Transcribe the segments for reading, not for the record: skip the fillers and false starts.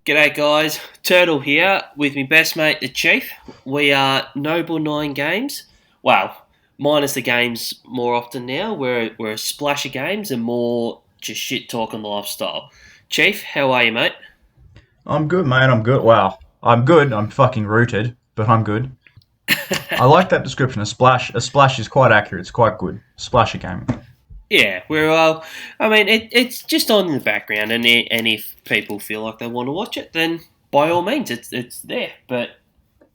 G'day guys, Turtle here with my best mate the Chief. We are Noble9 Games. Well, minus the games more often now. We're a splash of games and more just shit talking lifestyle. Chief, how are you, mate? I'm good, mate. I'm good. Wow. I'm good. I'm fucking rooted, but I'm good. I like that description. A splash is quite accurate. It's quite good. Splash of gaming. Yeah, we're well. I mean, it's just on in the background, and if people feel like they want to watch it, then by all means, it's there. But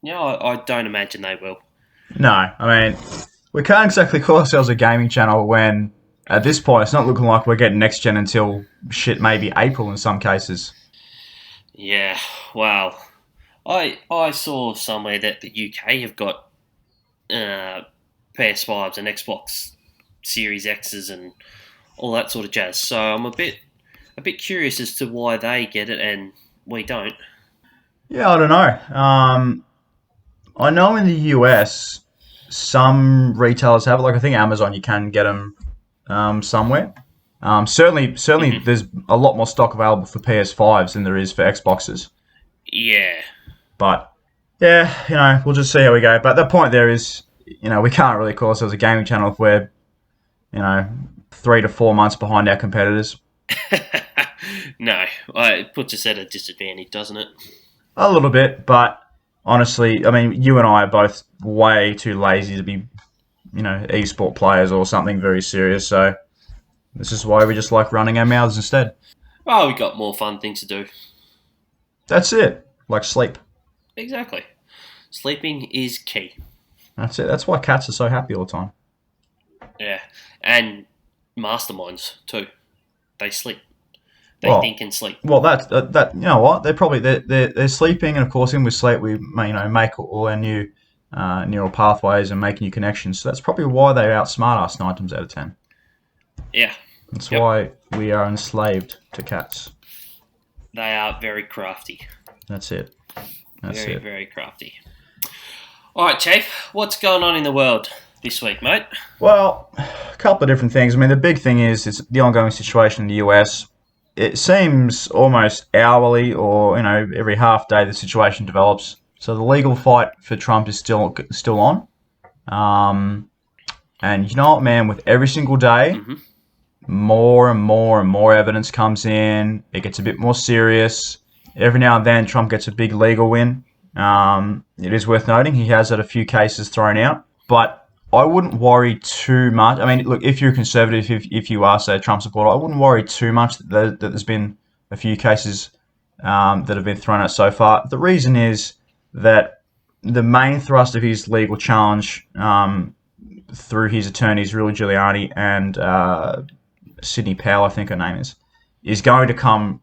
I don't imagine they will. No, I mean, we can't exactly call ourselves a gaming channel when, at this point, it's not looking like we're getting next gen until shit maybe April in some cases. Yeah, well, I saw somewhere that the UK have got PS5s and Xbox Series X's and all that sort of jazz. So I'm a bit curious as to why they get it and we don't. Yeah, I don't know. I know in the US, some retailers have it. Like I think Amazon, you can get them somewhere. Certainly, Mhm. there's a lot more stock available for PS5s than there is for Xboxes. Yeah, But yeah, we'll just see how we go. But the point there is, we can't really call ourselves a gaming channel if we're, 3 to 4 months behind our competitors. no, it puts us at a disadvantage, doesn't it? A little bit, but honestly, I mean, you and I are both way too lazy to be, esport players or something very serious. So this is why we just like running our mouths instead. Oh, we got more fun things to do. That's it. Like sleep. Exactly. Sleeping is key. That's it. That's why cats are so happy all the time. Yeah, and masterminds too. They sleep. They Well, think and sleep. well, that you know what they're sleeping, and of course, in with sleep, we make all our new neural pathways and make new connections. So that's probably why they outsmart us 9 times out of 10. Yeah. That's Yep. why we are enslaved to cats. They are very crafty. That's it. That's Very, it. very crafty. All right, Chief, what's going on in the world this week, mate? Well, a couple of different things. I mean, the big thing is the ongoing situation in the US. It seems almost hourly, or every half day, the situation develops. So the legal fight for Trump is still on. Um, and you know what, man? With every single day, Mm-hmm. more and more and more evidence comes in. It gets a bit more serious. Every now and then, Trump gets a big legal win. It is worth noting he has had a few cases thrown out, but I wouldn't worry too much. I mean, look, if you're a conservative, if you are, say, a Trump supporter, I wouldn't worry too much that there's been a few cases that have been thrown out so far. The reason is that the main thrust of his legal challenge through his attorneys, Rudy Giuliani and Sidney Powell, I think her name is going to come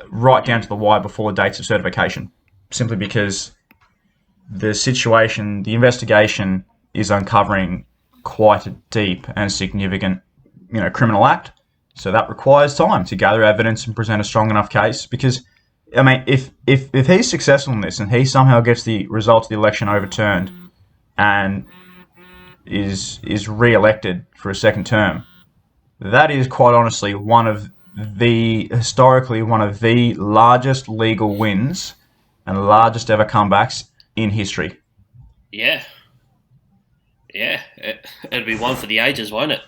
right down to the wire before the dates of certification, simply because the investigation is uncovering quite a deep and significant, criminal act. So that requires time to gather evidence and present a strong enough case. Because, I mean, if he's successful in this and he somehow gets the results of the election overturned and is re-elected for a second term, that is quite honestly historically one of the largest legal wins and largest ever comebacks in history. Yeah. Yeah. It'll be one for the ages, won't it?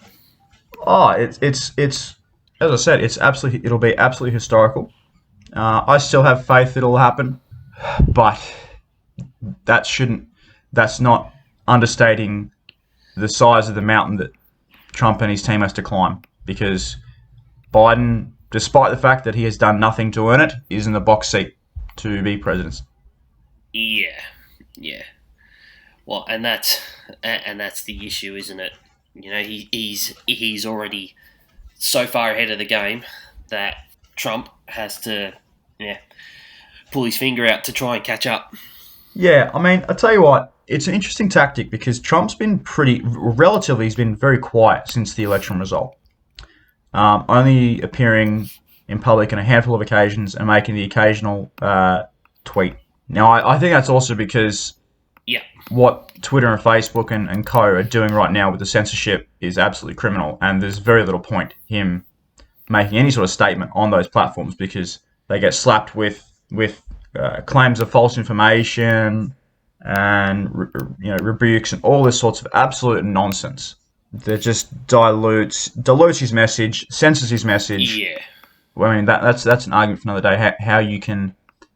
Oh, it's as I said, it'll be absolutely historical. I still have faith it'll happen, but that's not understating the size of the mountain that Trump and his team has to climb, because Biden, despite the fact that he has done nothing to earn it, is in the box seat to be president. Yeah. Yeah. Well, and that's the issue, isn't it? He's already so far ahead of the game that Trump has to pull his finger out to try and catch up. Yeah, I mean, I tell you what, it's an interesting tactic because Trump's been he's been very quiet since the election result. Only appearing in public on a handful of occasions and making the occasional tweet. Now, I think that's also because Yeah. what Twitter and Facebook and co are doing right now with the censorship is absolutely criminal, and there's very little point him making any sort of statement on those platforms because they get slapped with with claims of false information and rebukes and all this sorts of absolute nonsense that just dilutes his message, censors his message. Yeah. Well, I mean that's an argument for another day.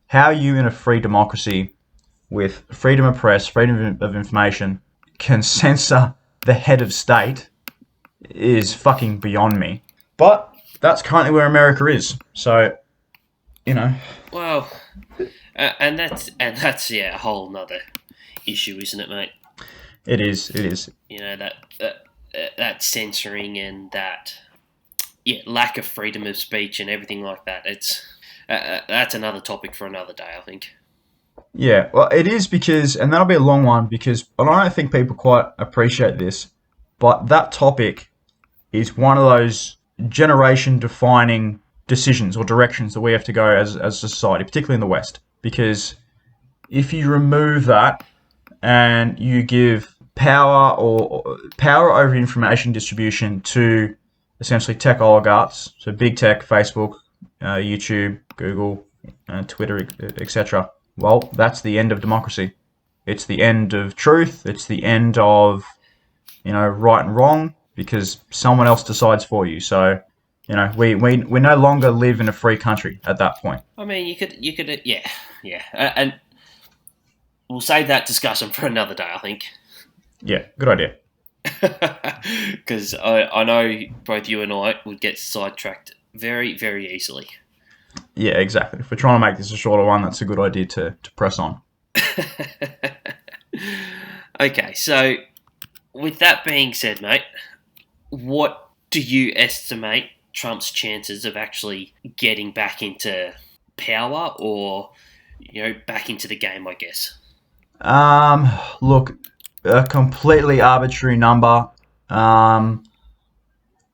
How you in a free democracy with freedom of press, freedom of information, can censor the head of state is fucking beyond me. But that's currently where America is. So, Well, and that's a whole nother issue, isn't it, mate? It is. That censoring and that lack of freedom of speech and everything like that. It's that's another topic for another day, I think. Yeah, well, it is because, and that'll be a long one because I don't think people quite appreciate this, but that topic is one of those generation-defining decisions or directions that we have to go as a society, particularly in the West. Because if you remove that and you give power over information distribution to essentially tech oligarchs, so big tech, Facebook, YouTube, Google, Twitter, etc. Well, that's the end of democracy. It's the end of truth. It's the end of right and wrong because someone else decides for you. So we no longer live in a free country at that point. I mean, you could, and we'll save that discussion for another day, I think. Yeah, good idea. Because I know both you and I would get sidetracked very, very easily. Yeah, exactly. If we're trying to make this a shorter one, that's a good idea to press on. Okay, so with that being said, mate, what do you estimate Trump's chances of actually getting back into power or, back into the game, I guess? Look, a completely arbitrary number. I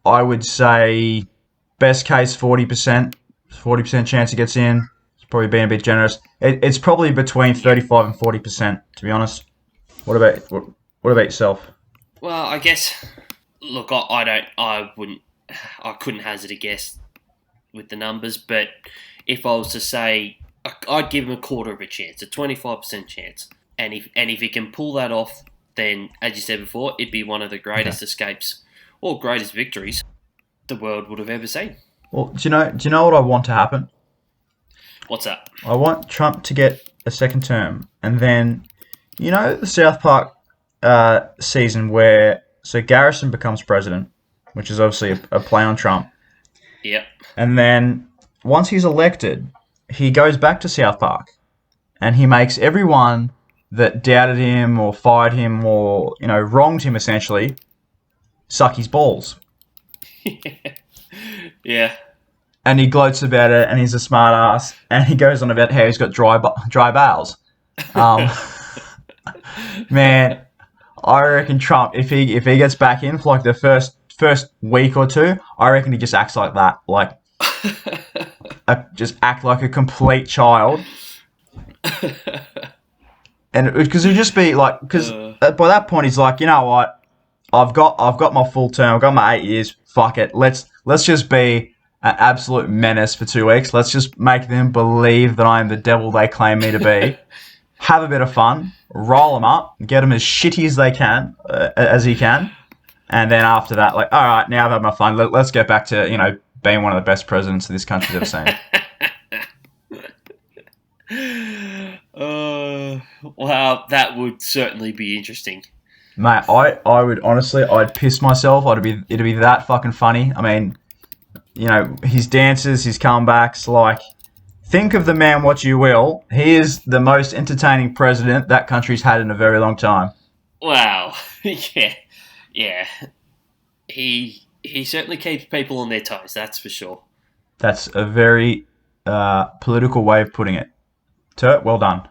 would say best case 40%. 40% chance he gets in. It's probably being a bit generous. It's probably between 35 and 40%, to be honest. What about yourself? Well, I guess. Look, I couldn't hazard a guess with the numbers, but if I was to say, I'd give him a quarter of a chance, a 25% chance, and if he can pull that off, then as you said before, it'd be one of the greatest escapes or greatest victories the world would have ever seen. Well, do you know what I want to happen? What's that? I want Trump to get a second term, and then, the South Park season where Garrison becomes president, which is obviously a play on Trump. Yep. And then once he's elected, he goes back to South Park, and he makes everyone that doubted him or fired him or wronged him essentially suck his balls. Yeah. And he gloats about it, and he's a smart ass, and he goes on about how he's got dry bowels. Man, I reckon Trump, if he gets back in for like the first week or two, I reckon he just acts like that, like just act like a complete child. And because it'd just be like, because by that point he's like, you know what, I've got my full term, I've got my 8 years. Fuck it, let's just be an absolute menace for 2 weeks. Let's just make them believe that I'm the devil they claim me to be. Have a bit of fun, roll them up, get them as shitty as they can, as he can, and then after that, like, all right, now I've had my fun. Let's get back to being one of the best presidents this country's ever seen. Well, that would certainly be interesting. Mate, I would honestly, I'd piss myself. It'd be that fucking funny. I mean, his dances, his comebacks, like, think of the man what you will. He is the most entertaining president that country's had in a very long time. Wow. Yeah. He certainly keeps people on their toes, that's for sure. That's a very political way of putting it. Turt, well done.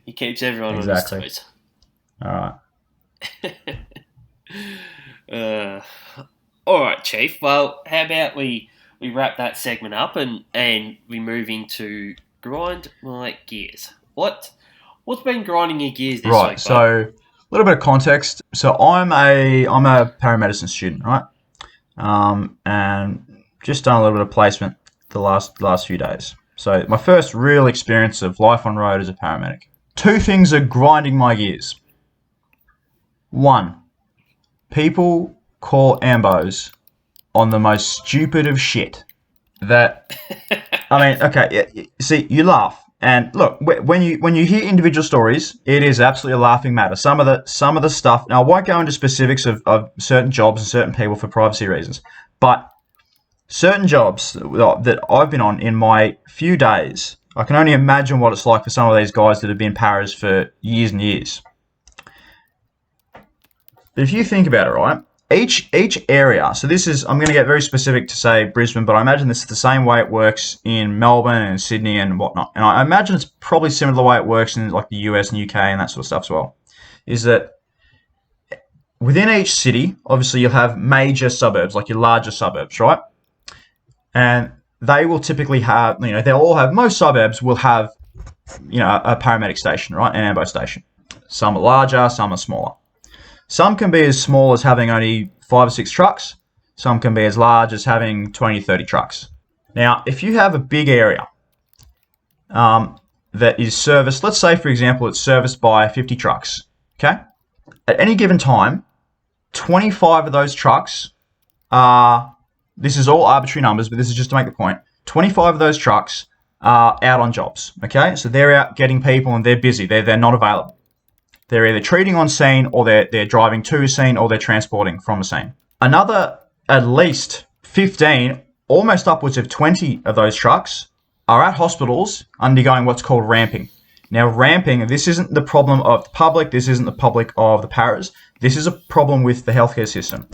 He keeps everyone on his toes. All right. All right, Chief. Well, how about we wrap that segment up and we move into grind my gears. What's been grinding your gears this week? Right. So a little bit of context. So I'm a paramedicine student, right? And just done a little bit of placement. the last few days. So my first real experience of life on road as a paramedic. Two things are grinding my gears. One, people call ambos on the most stupid of shit. That I mean, okay, see, you laugh. And look, when you hear individual stories, it is absolutely a laughing matter. Some of the stuff. Now, I won't go into specifics of certain jobs and certain people for privacy reasons, but certain jobs that I've been on in my few days, I can only imagine what it's like for some of these guys that have been paras for years and years. But if you think about it, right, each area. So this is, I'm going to get very specific to say Brisbane, but I imagine this is the same way it works in Melbourne and Sydney and whatnot. And I imagine it's probably similar to the way it works in like the US and UK and that sort of stuff as well. Is that within each city, obviously you'll have major suburbs, like your larger suburbs, right? And they will typically have, they'll all have, most suburbs will have, a paramedic station, right? An ambo station. Some are larger, some are smaller. Some can be as small as having only 5 or 6 trucks. Some can be as large as having 20, 30 trucks. Now, if you have a big area that is serviced, let's say, for example, it's serviced by 50 trucks, okay? At any given time, 25 of those trucks are, this is all arbitrary numbers, but this is just to make the point, 25 of those trucks are out on jobs, okay? So they're out getting people and they're busy. They're not available. They're either treating on scene or they're driving to a scene or they're transporting from a scene. Another at least 15, almost upwards of 20 of those trucks are at hospitals undergoing what's called ramping. Now, ramping, this isn't the problem of the public. This isn't the public of the paras. This is a problem with the healthcare system.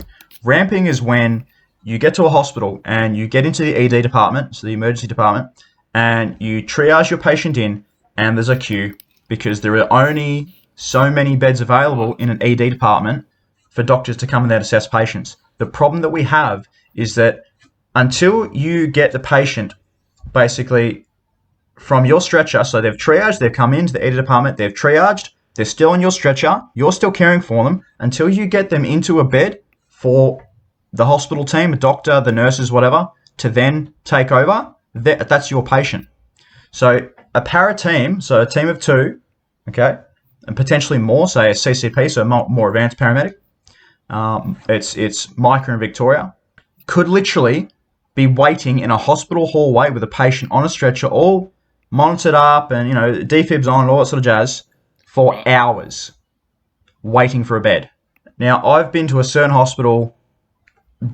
Ramping is when you get to a hospital and you get into the ED department, so the emergency department, and you triage your patient in and there's a queue because there are only so many beds available in an ED department for doctors to come in there to assess patients. The problem that we have is that until you get the patient basically from your stretcher, so they've triaged, they've come into the ED department, they've triaged, they're still on your stretcher, you're still caring for them, until you get them into a bed for the hospital team, a doctor, the nurses, whatever, to then take over, that's your patient. So a para team, so a team of 2, okay, and potentially more, say a CCP, so a more advanced paramedic. It's Micah in Victoria. Could literally be waiting in a hospital hallway with a patient on a stretcher, all monitored up and, defibs on and all that sort of jazz for hours, waiting for a bed. Now, I've been to a certain hospital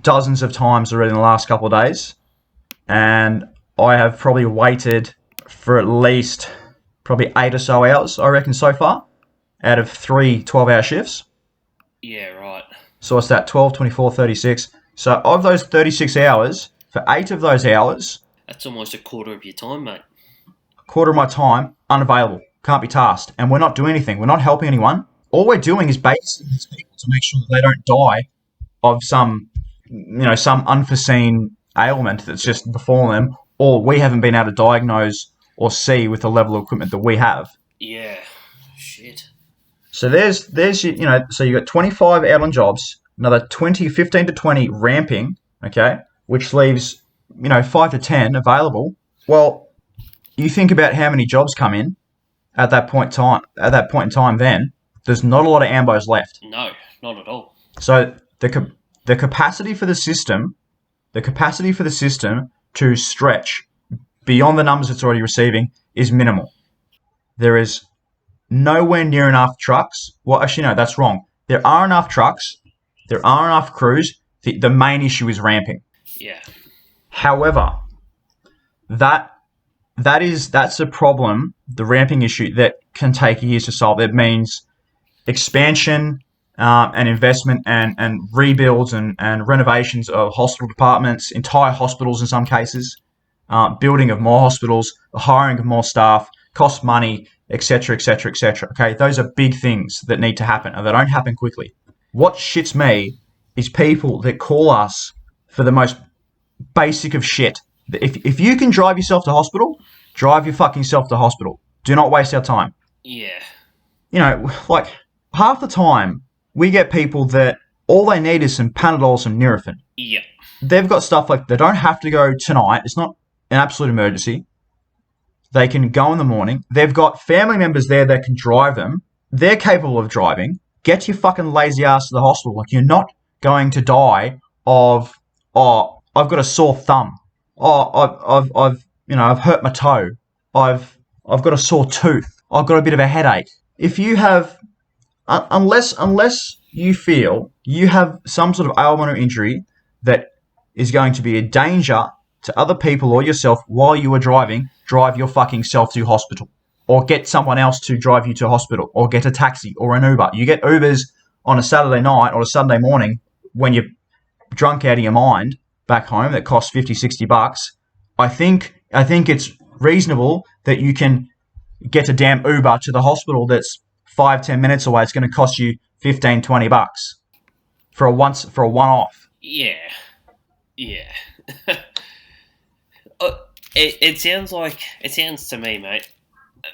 dozens of times already in the last couple of days, and I have probably waited for at least probably 8 or so hours, I reckon, so far, out of 3 12-hour shifts. Yeah, right. So what's that, 12, 24, 36? So of those 36 hours, for 8 of those hours... That's almost a quarter of your time, mate. A quarter of my time, unavailable, can't be tasked. And we're not doing anything. We're not helping anyone. All we're doing is babysitting these people to make sure that they don't die of some unforeseen ailment that's just befallen them, or we haven't been able to diagnose or see with the level of equipment that we have. Yeah, shit. So there's so you got 25 out on jobs, another 15 to 20 ramping, okay, which leaves 5 to 10 available. Well, you think about how many jobs come in at that point in time. Then there's not a lot of ambos left. No, not at all. So the capacity for the system to stretch beyond the numbers it's already receiving is minimal. There is nowhere near enough trucks. Well, actually, no, that's wrong. There are enough trucks. There are enough crews. The main issue is ramping. Yeah. However, that's a problem, the ramping issue, that can take years to solve. It means expansion and investment and rebuilds and renovations of hospital departments, entire hospitals in some cases, building of more hospitals, the hiring of more staff, costs money, etc., etc., etc. Okay, those are big things that need to happen, and they don't happen quickly. What shits me is people that call us for the most basic of shit. If you can drive yourself to hospital, drive your fucking self to hospital. Do not waste our time. Yeah. Like half the time we get people that all they need is some Panadol, some Nurofen. Yeah. They've got stuff like they don't have to go tonight. It's not an absolute emergency. They can go in the morning. They've got family members there that can drive them. They're capable of driving. Get your fucking lazy ass to the hospital. Like, you're not going to die of, oh, I've got a sore thumb. Oh, I've hurt my toe. I've got a sore tooth. I've got a bit of a headache. If you have, unless you feel you have some sort of ailment or injury that is going to be a danger to other people or yourself while you are driving, drive your fucking self to hospital. Or get someone else to drive you to hospital. Or get a taxi or an Uber. You get Ubers on a Saturday night or a Sunday morning when you're drunk out of your mind back home that costs 50, 60 bucks. I think it's reasonable that you can get a damn Uber to the hospital that's 5-10 minutes away. It's going to cost you 15, 20 bucks for a one-off. Yeah. It sounds to me, mate,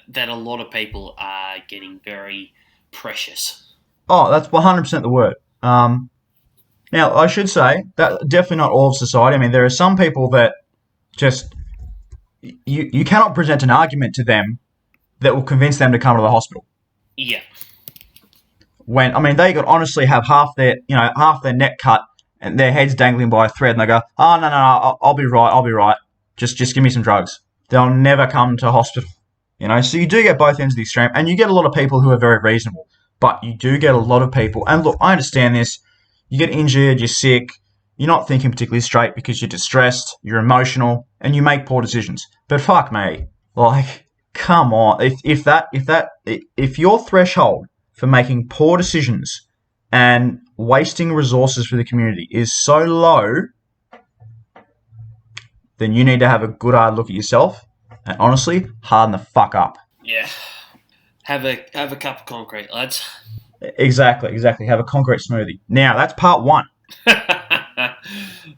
that a lot of people are getting very precious. Oh, that's 100% the word. Now, I should say that definitely not all of society. I mean, there are some people that just you cannot present an argument to them that will convince them to come to the hospital. Yeah. When, I mean, they could honestly have half their neck cut and their heads dangling by a thread, and they go, "Oh, no, I'll be right. Just give me some drugs." They'll never come to hospital. So you do get both ends of the extreme, and you get a lot of people who are very reasonable, but you do get a lot of people, and look, I understand this. You get injured, you're sick, you're not thinking particularly straight because you're distressed, you're emotional, and you make poor decisions. But fuck me, like, come on. If your threshold for making poor decisions and wasting resources for the community is so low, then you need to have a good hard look at yourself and honestly harden the fuck up. Yeah. Have a cup of concrete, lads. Exactly. Have a concrete smoothie. Now, that's part one.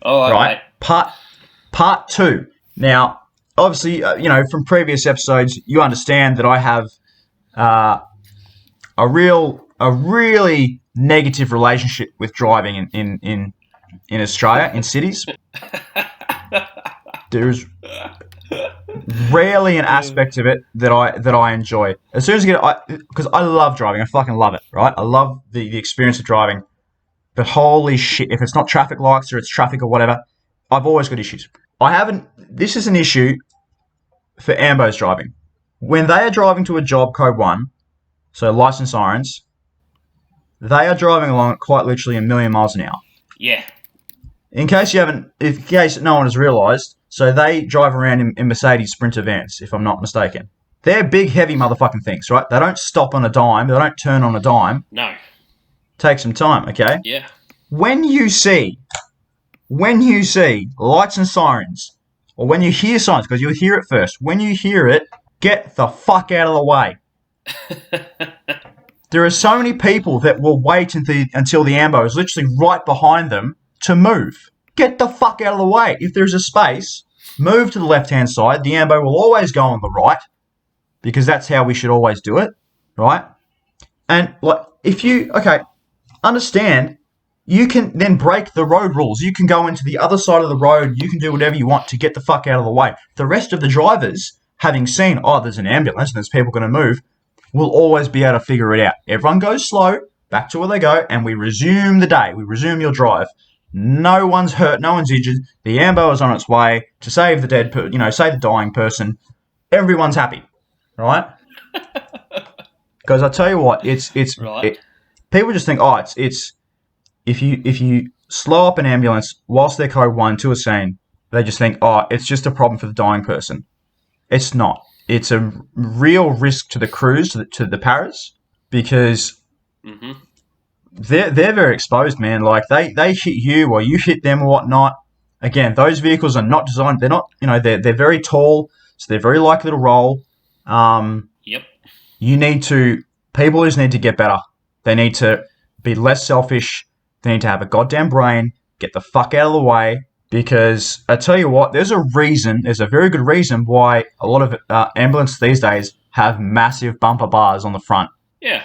All right. Mate. Part two. Now, obviously, from previous episodes, you understand that I have a really negative relationship with driving in Australia, in cities. There's rarely an aspect of it that I enjoy. As soon as because I love driving, I fucking love it, right? I love the experience of driving. But holy shit, if it's not traffic lights or it's traffic or whatever, I've always got issues. This is an issue for Ambos driving. When they are driving to a job code 1, so license sirens, they are driving along at quite literally a million miles an hour. Yeah. In case no one has realised, so they drive around in Mercedes Sprinter vans, if I'm not mistaken. They're big, heavy motherfucking things, right? They don't stop on a dime. They don't turn on a dime. No. Take some time, okay? Yeah. When you see lights and sirens, or when you hear sirens, because you'll hear it first, when you hear it, get the fuck out of the way. There are so many people that will wait until the ambo is literally right behind them to move. Get the fuck out of the way. If there's a space, move to the left-hand side. The ambo will always go on the right, because that's how we should always do it, right? And understand, you can then break the road rules. You can go into the other side of the road. You can do whatever you want to get the fuck out of the way. The rest of the drivers, having seen, there's an ambulance and there's people going to move, will always be able to figure it out. Everyone goes slow, back to where they go, and we resume the day. We resume your drive. No one's hurt, no one's injured. The ambo is on its way to save the save the dying person. Everyone's happy, right? Because I tell you what, it's right. People just think, it's if you slow up an ambulance whilst they're code 1 to a scene, they just think, it's just a problem for the dying person. It's not. It's a real risk to the crews, to the paras, because they're very exposed, man. Like they hit you or you hit them or whatnot. Again, those vehicles are not designed. They're not. They're very tall, so they're very likely to roll. Yep. People just need to get better. They need to be less selfish. They need to have a goddamn brain. Get the fuck out of the way. Because I tell you what, there's a very good reason why a lot of ambulances these days have massive bumper bars on the front. Yeah.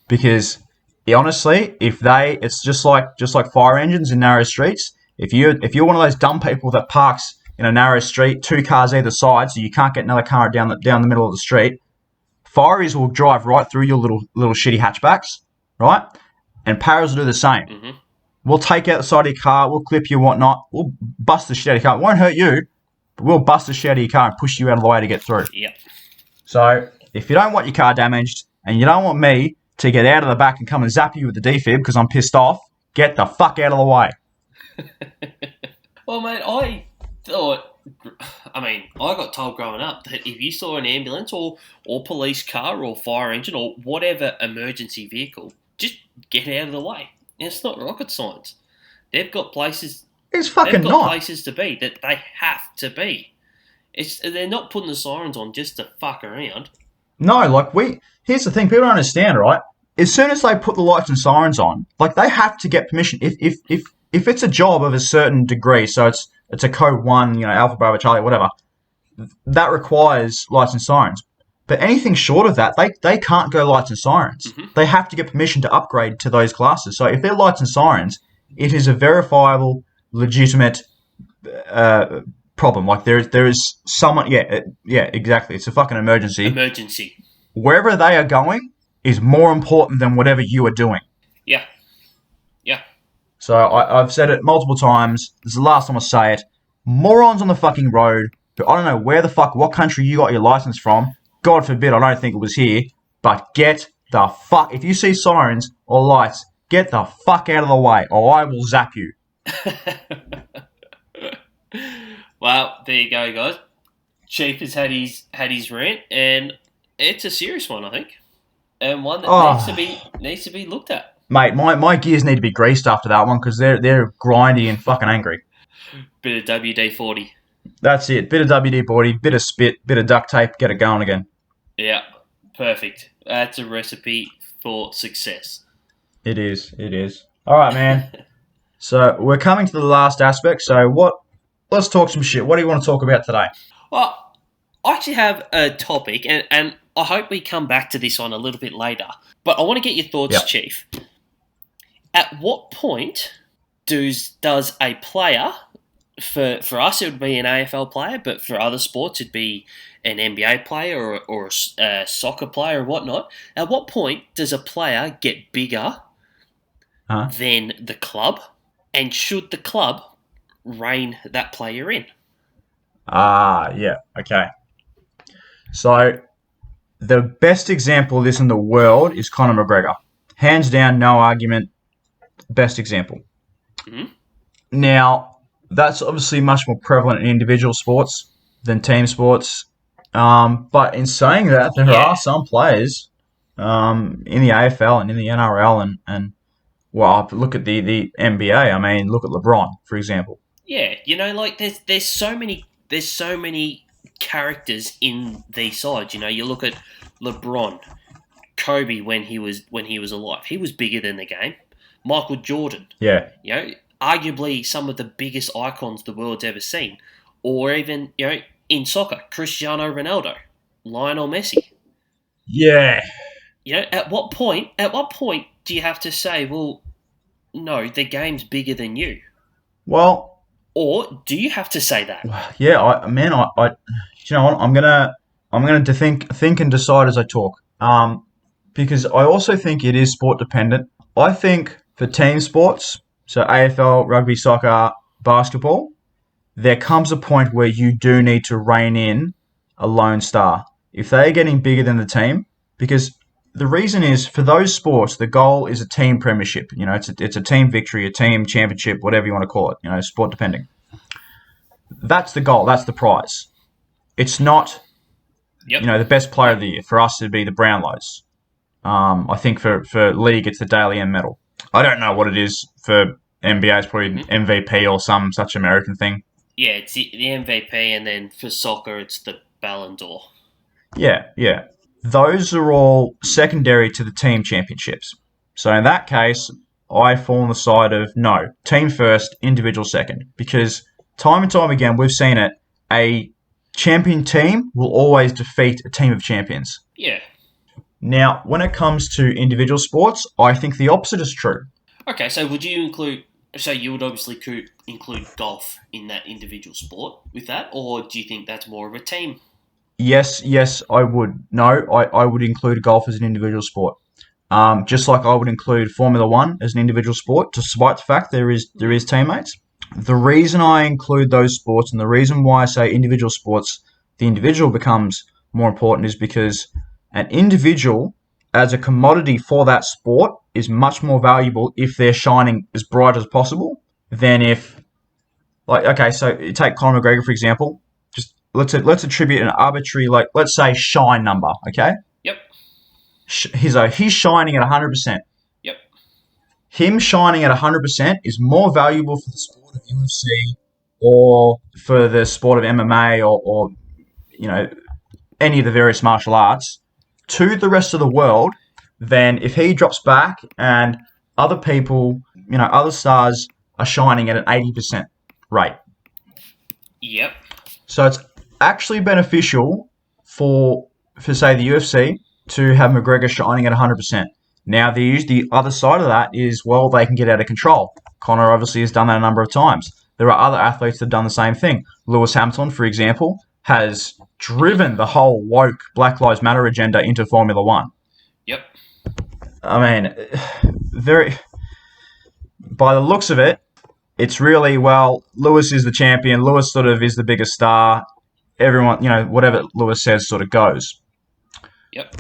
Because honestly, it's just like fire engines in narrow streets. If you're one of those dumb people that parks in a narrow street, two cars either side, so you can't get another car down the middle of the street. Fireys will drive right through your little shitty hatchbacks, right? And paras will do the same. Mm-hmm. We'll take out the side of your car, we'll clip you, whatnot. We'll bust the shit out of your car. It won't hurt you, but we'll bust the shit out of your car and push you out of the way to get through. Yep. So if you don't want your car damaged and you don't want me to get out of the back and come and zap you with the defib because I'm pissed off, get the fuck out of the way. Well, mate, I got told growing up that if you saw an ambulance or police car or fire engine or whatever emergency vehicle, just get out of the way. And it's not rocket science. They've got places. It's fucking they've got not. places to be that they have to be. They're not putting the sirens on just to fuck around. No, here's the thing, people don't understand, right? As soon as they put the lights and sirens on, they have to get permission. If it's a job of a certain degree, so it's a code 1, Alpha Bravo Charlie, whatever, that requires lights and sirens. But anything short of that, they can't go lights and sirens. Mm-hmm. They have to get permission to upgrade to those classes. So if they're lights and sirens, it is a verifiable, legitimate problem. There is someone. Yeah, exactly. It's a fucking emergency. Emergency. Wherever they are going is more important than whatever you are doing. Yeah. So I've said it multiple times. This is the last time I say it. Morons on the fucking road. But I don't know what country you got your license from. God forbid, I don't think it was here. But get the fuck. If you see sirens or lights, get the fuck out of the way, or I will zap you. Well, there you go, guys. Chief has had his rant, and it's a serious one, I think, and one that needs to be looked at. Mate, my gears need to be greased after that one because they're grindy and fucking angry. Bit of WD-40. That's it. Bit of WD-40, bit of spit, bit of duct tape, get it going again. Yeah, perfect. That's a recipe for success. It is. All right, man. So we're coming to the last aspect. So let's talk some shit. What do you want to talk about today? Well, I actually have a topic, and I hope we come back to this one a little bit later. But I want to get your thoughts, Yep. Chief. At what point does a player, for us it would be an AFL player, but for other sports it'd be an NBA player or a soccer player or whatnot, at what point does a player get bigger than the club, and should the club rein that player in? Yeah, okay. So, the best example of this in the world is Conor McGregor. Hands down, no argument, best example. Mm-hmm. Now, that's obviously much more prevalent in individual sports than team sports. But in saying that, there are some players in the AFL and in the NRL and look at the NBA. I mean, look at LeBron, for example. Yeah, there's so many characters in these sides. You look at LeBron, Kobe when he was alive. He was bigger than the game. Michael Jordan. Yeah. Arguably some of the biggest icons the world's ever seen. Or even, in soccer, Cristiano Ronaldo, Lionel Messi. Yeah. At what point do you have to say, well, no, the game's bigger than you? Well, or do you have to say that? Yeah, I'm gonna think and decide as I talk. Because I also think it is sport dependent. I think for team sports, so AFL, rugby, soccer, basketball, there comes a point where you do need to rein in a lone star if they're getting bigger than the team, because the reason is for those sports, the goal is a team premiership. It's a team victory, a team championship, whatever you want to call it. Sport depending. That's the goal. That's the prize. It's not, the best player of the year. For us, it'd be the Brownlows. I think for league, it's the Daily M medal. I don't know what it is for NBA. It's probably MVP or some such American thing. Yeah, it's the MVP, and then for soccer, it's the Ballon d'Or. Yeah. Those are all secondary to the team championships. So in that case, I fall on the side of no, team first, individual second. Because time and time again, we've seen it, a champion team will always defeat a team of champions. Yeah. Now, when it comes to individual sports, I think the opposite is true. Okay, so would you include So you would obviously include golf in that individual sport with that, or do you think that's more of a team? Yes, yes, I would. No, I would include golf as an individual sport. Just like I would include Formula One as an individual sport, despite the fact there is Mm. teammates. The reason I include those sports and the reason why I say individual sports, the individual becomes more important is because an individual as a commodity for that sport is much more valuable if they're shining as bright as possible than if, like, okay, so take Conor McGregor for example. Just let's attribute an arbitrary, like, let's say shine number. Okay, Yep. he's shining at 100%. Yep. Him shining at 100% is more valuable for the sport of UFC or for the sport of MMA or you know any of the various martial arts to the rest of the world than if he drops back and other people, other stars are shining at an 80% rate. Yep. So it's actually beneficial for say the UFC to have McGregor shining at 100%. Now the other side of that is, well, they can get out of control. Connor obviously has done that a number of times. There are other athletes that have done the same thing. Lewis Hamilton, for example, has driven the whole woke Black Lives Matter agenda into Formula One. Yep. I mean, very by the looks of it, it's really, well, Lewis is the champion. Lewis sort of is the biggest star. Everyone, whatever Lewis says sort of goes. Yep.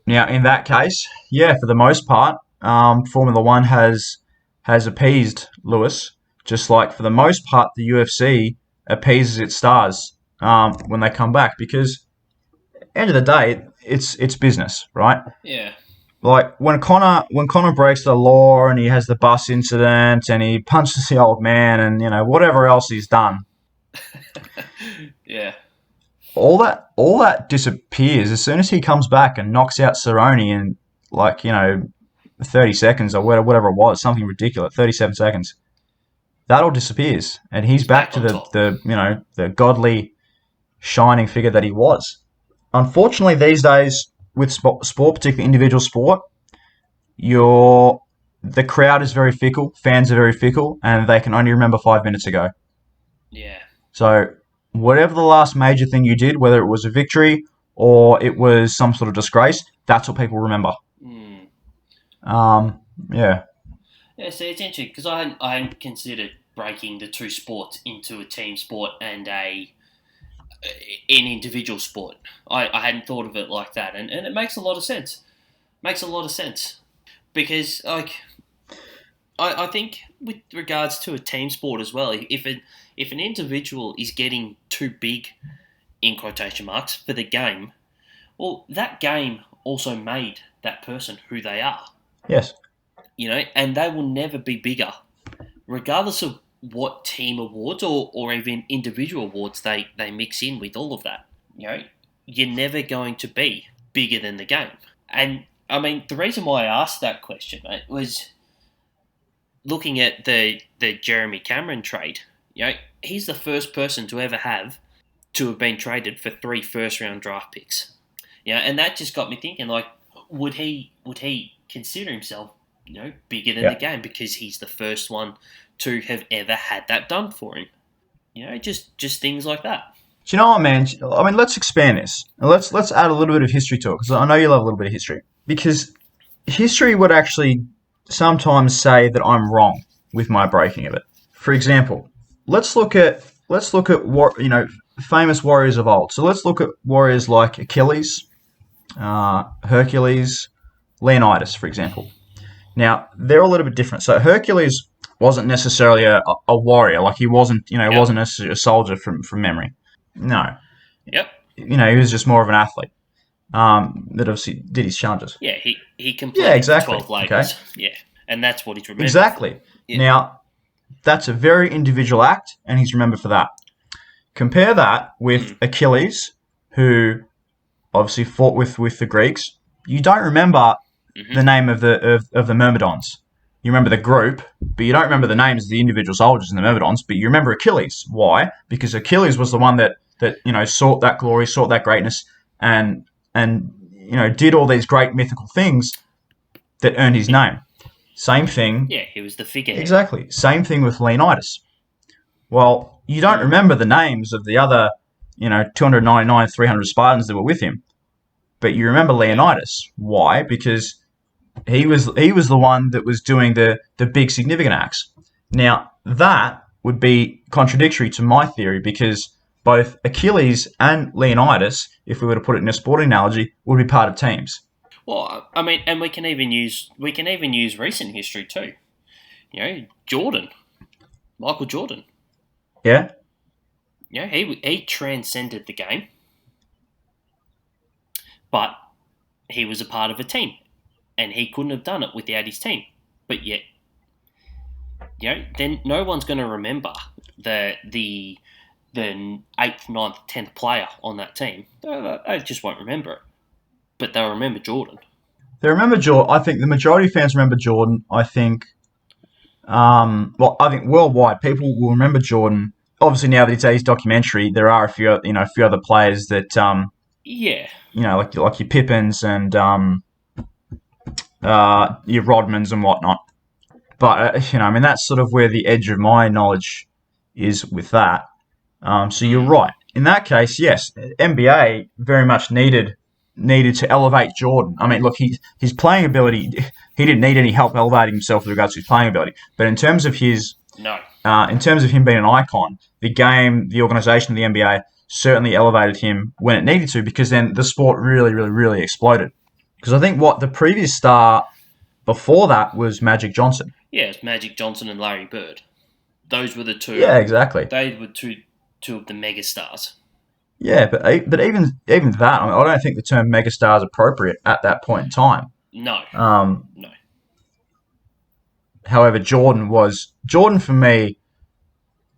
Now, in that case, yeah, for the most part, Formula One has appeased Lewis, just like for the most part the UFC appeases its stars when they come back, because at the end of the day, it's business, right? Yeah. Like when Connor breaks the law and he has the bus incident and he punches the old man and whatever else he's done, Yeah. all that disappears as soon as he comes back and knocks out Cerrone in, like, 30 seconds or whatever it was, something ridiculous, 37 seconds. That all disappears and he's He's back back to on the, top. the the godly shining figure that he was. Unfortunately, these days with sport, particularly individual sport, you're the crowd is very fickle, fans are very fickle, and they can only remember 5 minutes ago. Yeah. So whatever the last major thing you did, whether it was a victory or it was some sort of disgrace, that's what people remember. Mm. Um, yeah, Yeah, so it's interesting because I hadn't considered breaking the two sports into a team sport and an individual sport. I hadn't thought of it like that, and it makes a lot of sense. Makes a lot of sense because I think with regards to a team sport as well, if an individual is getting too big in quotation marks for the game, well, that game also made that person who they are, yes, and they will never be bigger, regardless of what team awards or even individual awards they mix in with all of that. You know, you're never going to be bigger than the game. And I mean, the reason why I asked that question, mate, was looking at the Jeremy Cameron trade. He's the first person to have been traded for 3 first round draft picks. And that just got me thinking, like, would he consider himself, bigger than the yeah. game because he's the first one to have ever had that done for him? Just things like that. Do you know what, man? I mean, let's expand this. Let's add a little bit of history to it, because I know you love a little bit of history. Because history would actually sometimes say that I'm wrong with my breaking of it. For example, let's look at what famous warriors of old. So let's look at warriors like Achilles, Hercules, Leonidas, for example. Now they're a little bit different. So Hercules wasn't necessarily a warrior. Like, he wasn't, he Yep. wasn't necessarily a soldier from memory. No, Yep. he was just more of an athlete. That obviously did his challenges. Yeah, he Yeah, completed the exactly. 12 Okay, labors. Yeah, and that's what he's remembered for. exactly. Yeah. Now that's a very individual act, and he's remembered for that. Compare that with Mm. Achilles, who obviously fought with the Greeks. You don't remember Hmm. the name of the Myrmidons. You remember the group, but you don't remember the names of the individual soldiers in the Myrmidons. But you remember Achilles. Why? Because Achilles was the one that sought that glory, sought that greatness, and did all these great mythical things that earned his name. Same thing. Yeah, he was the figurehead. Exactly. Same thing with Leonidas. Well, you don't Mm, remember the names of the other, 299, 300 Spartans that were with him, but you remember yeah. Leonidas. Why? Because he was the one that was doing the big significant acts. Now that would be contradictory to my theory because both Achilles and Leonidas, if we were to put it in a sporting analogy, would be part of teams. Well, I mean, and we can even use recent history too. Jordan, Michael Jordan. Yeah, He transcended the game, but he was a part of a team, and he couldn't have done it without his team. But yet, then no one's going to remember the eighth, ninth, 10th player on that team. They just won't remember it. But they'll remember Jordan. they remember Jordan. I think the majority of fans remember Jordan. I think, I think worldwide people will remember Jordan. Obviously, now that it's his documentary, there are a few other players that, Yeah, like your Pippins and your Rodmans and whatnot. But I mean, that's sort of where the edge of my knowledge is with that. So you're mm, right. In that case, yes, NBA very much needed to elevate Jordan. I mean, look, his playing ability, he didn't need any help elevating himself with regards to his playing ability. But no, in terms of him being an icon, the game, the organisation of the NBA certainly elevated him when it needed to, because then the sport really, really, really exploded. Because I think what the previous star before that was Magic Johnson. yeah, it's Magic Johnson and Larry Bird. Those were the two. Yeah, exactly. They were two of the megastars. Yeah, but even that, I mean, I don't think the term megastar is appropriate at that point in time. No, Um, no, However, Jordan for me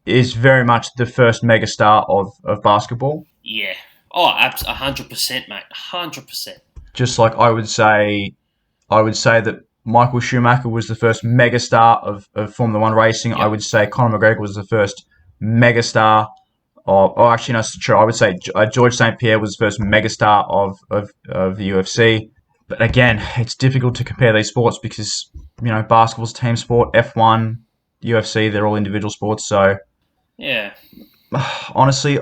is very much the first megastar of basketball. yeah. Oh, 100%, mate. 100%. Just like I would say that Michael Schumacher was the first megastar of Formula One racing. I Yep. would say Conor McGregor was the first megastar actually, no, it's true. I would say George St. Pierre was the first megastar of the UFC. But again, it's difficult to compare these sports because, basketball's a team sport, F1, UFC, they're all individual sports. So, Yeah, honestly,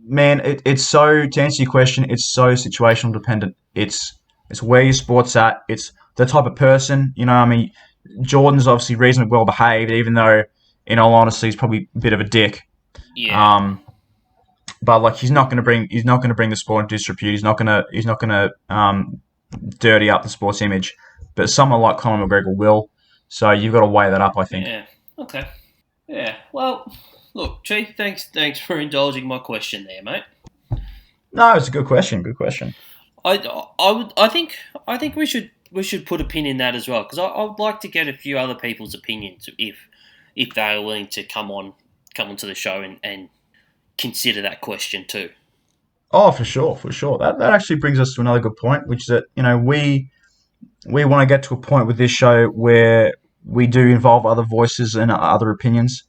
man, to answer your question, it's so situational dependent. It's where your sport's at. It's the type of person, I mean, Jordan's obviously reasonably well behaved, even though, in all honesty, he's probably a bit of a dick. yeah, Um, but like he's not going to bring the sport into disrepute. He's not going to dirty up the sports image. But someone like Conor McGregor will. So you've got to weigh that up, I think. yeah. Okay. Yeah. Well, look, Chief. Thanks for indulging my question there, mate. No, it's a good question. Good question. I think we should put a pin in that as well because I would like to get a few other people's opinions if they are willing to come onto the show and consider that question too. Oh, for sure, for sure. That actually brings us to another good point, which is that we want to get to a point with this show where we do involve other voices and other opinions.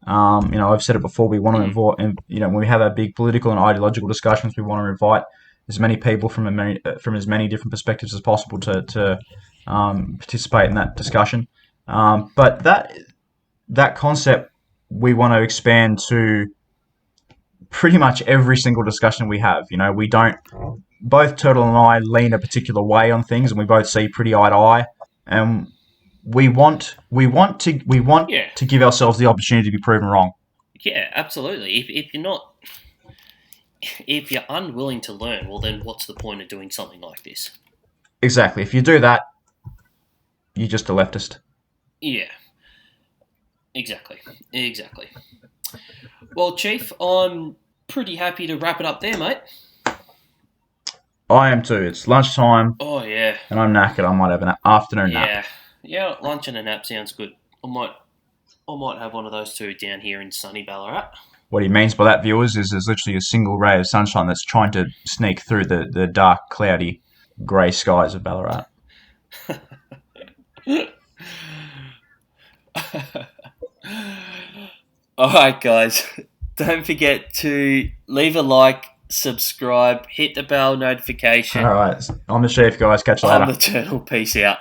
I've said it before. We want to Mm, invite, and when we have our big political and ideological discussions, we want to invite as many people from as many different perspectives as possible to participate in that discussion. But that concept we want to expand to pretty much every single discussion we have. We don't both Turtle and I lean a particular way on things, and we both see pretty eye to eye. And we want yeah. to give ourselves the opportunity to be proven wrong. Yeah. Absolutely. If you're unwilling to learn, well, then what's the point of doing something like this? Exactly. If you do that, you're just a leftist. Yeah. Exactly. Exactly. Well, Chief, I'm pretty happy to wrap it up there, mate. I am too. It's lunchtime, Oh yeah. and I'm knackered. I might have an afternoon nap. Yeah. Yeah. Lunch and a nap sounds good. I might have one of those two down here in sunny Ballarat. What he means by that, viewers, is there's literally a single ray of sunshine that's trying to sneak through the dark, cloudy, grey skies of Ballarat. All right, guys. Don't forget to leave a like, subscribe, hit the bell notification. All right, I'm the chief, guys. Catch you I'm later. the Turtle. Peace out.